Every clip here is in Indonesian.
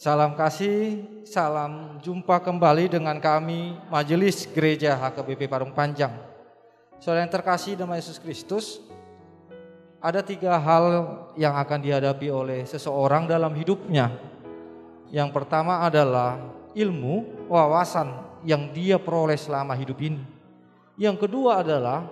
Salam kasih, salam jumpa kembali dengan kami Majelis Gereja HKBP Parung Panjang. Saudara yang terkasih dalam Yesus Kristus, ada 3 hal yang akan dihadapi oleh seseorang dalam hidupnya. Yang pertama adalah ilmu, wawasan yang dia peroleh selama hidup ini. Yang kedua adalah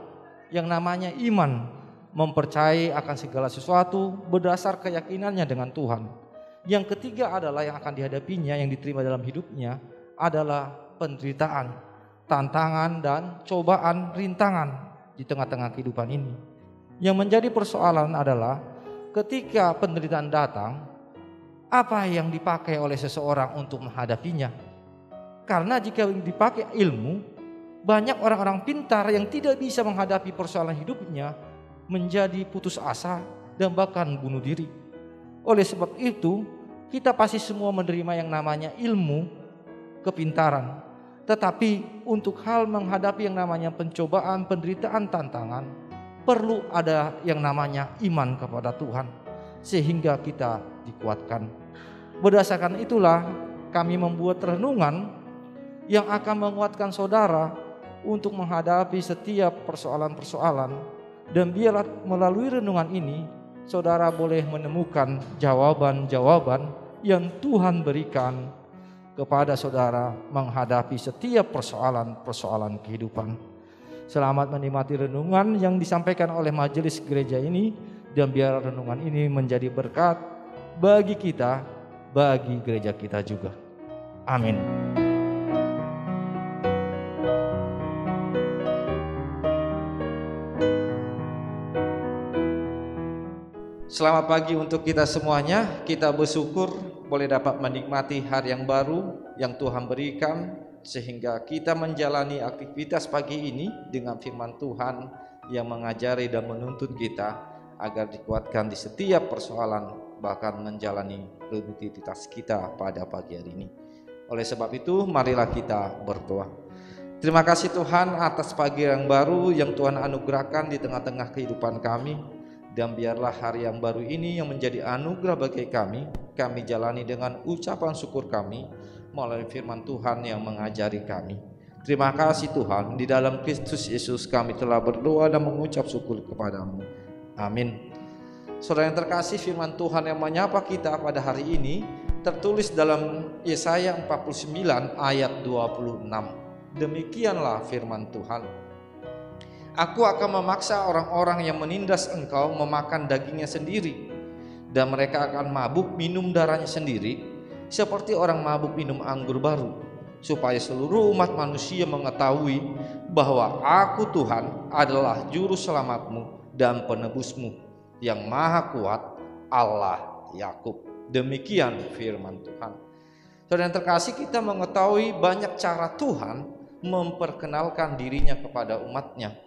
yang namanya iman, mempercayai akan segala sesuatu berdasar keyakinannya dengan Tuhan. Yang ketiga adalah yang akan dihadapinya, yang diterima dalam hidupnya adalah penderitaan, tantangan dan cobaan, rintangan di tengah-tengah kehidupan ini. Yang menjadi persoalan adalah ketika penderitaan datang, apa yang dipakai oleh seseorang untuk menghadapinya. Karena jika dipakai ilmu, banyak orang-orang pintar yang tidak bisa menghadapi persoalan hidupnya menjadi putus asa dan bahkan bunuh diri. Oleh sebab itu, kita pasti semua menerima yang namanya ilmu, kepintaran. Tetapi untuk hal menghadapi yang namanya pencobaan, penderitaan, tantangan, perlu ada yang namanya iman kepada Tuhan, sehingga kita dikuatkan. Berdasarkan itulah kami membuat renungan yang akan menguatkan saudara untuk menghadapi setiap persoalan-persoalan. Dan biarlah melalui renungan ini saudara boleh menemukan jawaban-jawaban yang Tuhan berikan kepada saudara menghadapi setiap persoalan-persoalan kehidupan. Selamat menikmati renungan yang disampaikan oleh majelis gereja ini, dan biar renungan ini menjadi berkat bagi kita, bagi gereja kita juga. Amin. Selamat pagi untuk kita semuanya. Kita bersyukur boleh dapat menikmati hari yang baru yang Tuhan berikan, sehingga kita menjalani aktivitas pagi ini dengan firman Tuhan yang mengajari dan menuntun kita agar dikuatkan di setiap persoalan, bahkan menjalani produktivitas kita pada pagi hari ini. Oleh sebab itu, marilah kita berdoa. Terima kasih Tuhan atas pagi yang baru yang Tuhan anugerahkan di tengah-tengah kehidupan kami. Dan biarlah hari yang baru ini yang menjadi anugerah bagi kami jalani dengan ucapan syukur kami melalui firman Tuhan yang mengajari kami. Terima kasih Tuhan, di dalam Kristus Yesus kami telah berdoa dan mengucap syukur kepadamu. Amin. Saudara yang terkasih, firman Tuhan yang menyapa kita pada hari ini tertulis dalam Yesaya 49 ayat 26. Demikianlah firman Tuhan. Aku akan memaksa orang-orang yang menindas engkau memakan dagingnya sendiri, dan mereka akan mabuk minum darahnya sendiri, seperti orang mabuk minum anggur baru, supaya seluruh umat manusia mengetahui bahwa aku Tuhan adalah juru selamatmu dan penebusmu, yang maha kuat, Allah Yakub. Demikian firman Tuhan. Saudara yang terkasih, kita mengetahui banyak cara Tuhan memperkenalkan dirinya kepada umatnya.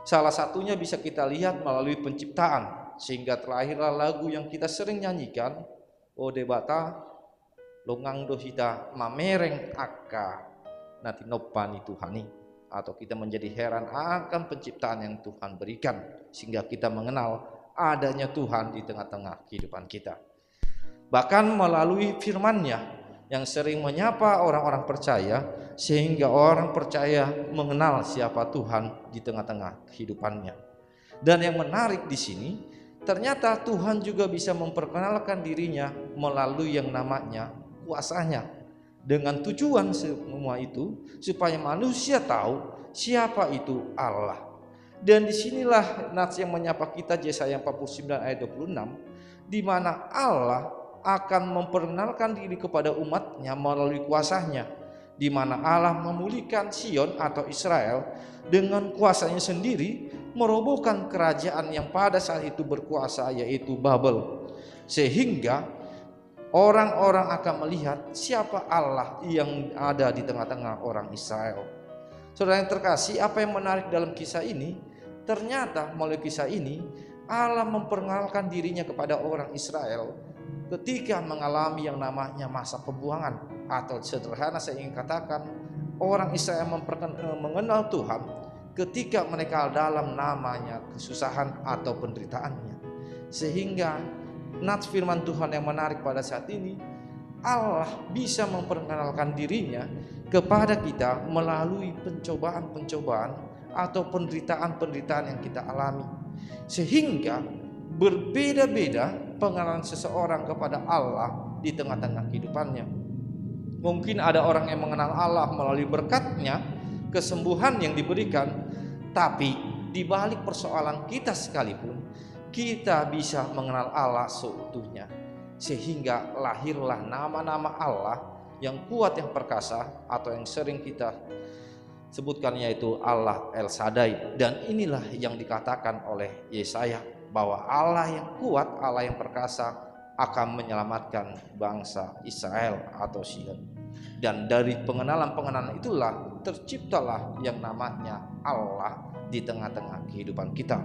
Salah satunya bisa kita lihat melalui penciptaan, sehingga terlahirlah lagu yang kita sering nyanyikan, O debata longang dohita mamereng akka nati nopani Tuhani, atau kita menjadi heran akan penciptaan yang Tuhan berikan, sehingga kita mengenal adanya Tuhan di tengah-tengah kehidupan kita. Bahkan melalui firman-Nya yang sering menyapa orang-orang percaya, sehingga orang percaya mengenal siapa Tuhan di tengah-tengah kehidupannya. Dan yang menarik di sini, ternyata Tuhan juga bisa memperkenalkan dirinya melalui yang namanya kuasanya, dengan tujuan semua itu supaya manusia tahu siapa itu Allah. Dan disinilah nats yang menyapa kita, Yesaya 49 ayat 26, di mana Allah akan memperkenalkan diri kepada umatnya melalui kuasanya, di mana Allah memulihkan Sion atau Israel dengan kuasanya sendiri, merobohkan kerajaan yang pada saat itu berkuasa, yaitu Babel, sehingga orang-orang akan melihat siapa Allah yang ada di tengah-tengah orang Israel. Saudara yang terkasih, apa yang menarik dalam kisah ini, ternyata melalui kisah ini Allah memperkenalkan dirinya kepada orang Israel ketika mengalami yang namanya masa pembuangan, atau sederhana saya ingin katakan, orang Israel mengenal Tuhan ketika mereka dalam namanya kesusahan atau penderitaannya. Sehingga nats firman Tuhan yang menarik pada saat ini, Allah bisa memperkenalkan dirinya kepada kita melalui pencobaan-pencobaan atau penderitaan-penderitaan yang kita alami. Sehingga berbeda-beda pengenalan seseorang kepada Allah di tengah-tengah kehidupannya. Mungkin ada orang yang mengenal Allah melalui berkatnya, kesembuhan yang diberikan, tapi di balik persoalan kita sekalipun, kita bisa mengenal Allah seutuhnya. Sehingga lahirlah nama-nama Allah yang kuat, yang perkasa, atau yang sering kita sebutkan yaitu Allah El Shaddai. Dan inilah yang dikatakan oleh Yesaya, bahwa Allah yang kuat, Allah yang perkasa akan menyelamatkan bangsa Israel atau Sion. Dan dari pengenalan-pengenalan itulah terciptalah yang namanya Allah di tengah-tengah kehidupan kita.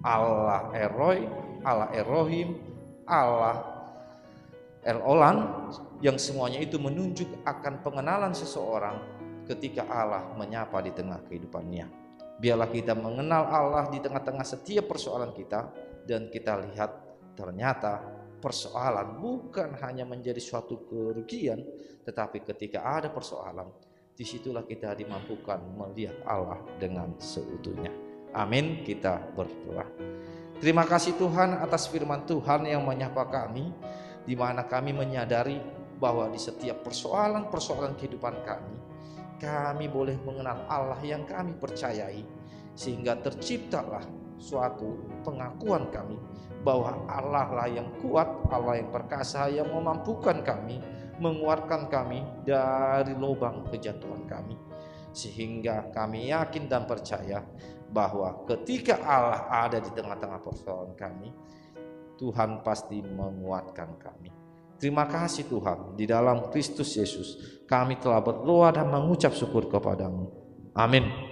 Allah Eroi, Allah Erohim, Allah El-Olam, yang semuanya itu menunjuk akan pengenalan seseorang ketika Allah menyapa di tengah kehidupannya. Biarlah kita mengenal Allah di tengah-tengah setiap persoalan kita, dan kita lihat ternyata persoalan bukan hanya menjadi suatu kerugian, tetapi ketika ada persoalan, disitulah kita dimampukan melihat Allah dengan seutuhnya. Amin. Kita berdoa. Terima kasih Tuhan atas firman Tuhan yang menyapa kami, di mana kami menyadari bahwa di setiap persoalan-persoalan kehidupan kami boleh mengenal Allah yang kami percayai, sehingga terciptalah suatu pengakuan kami bahwa Allah lah yang kuat, Allah yang perkasa, yang memampukan kami, mengeluarkan kami dari lubang kejatuhan kami. Sehingga kami yakin dan percaya bahwa ketika Allah ada di tengah-tengah persoalan kami, Tuhan pasti menguatkan kami. Terima kasih Tuhan, di dalam Kristus Yesus kami telah berdoa dan mengucap syukur kepadamu. Amin.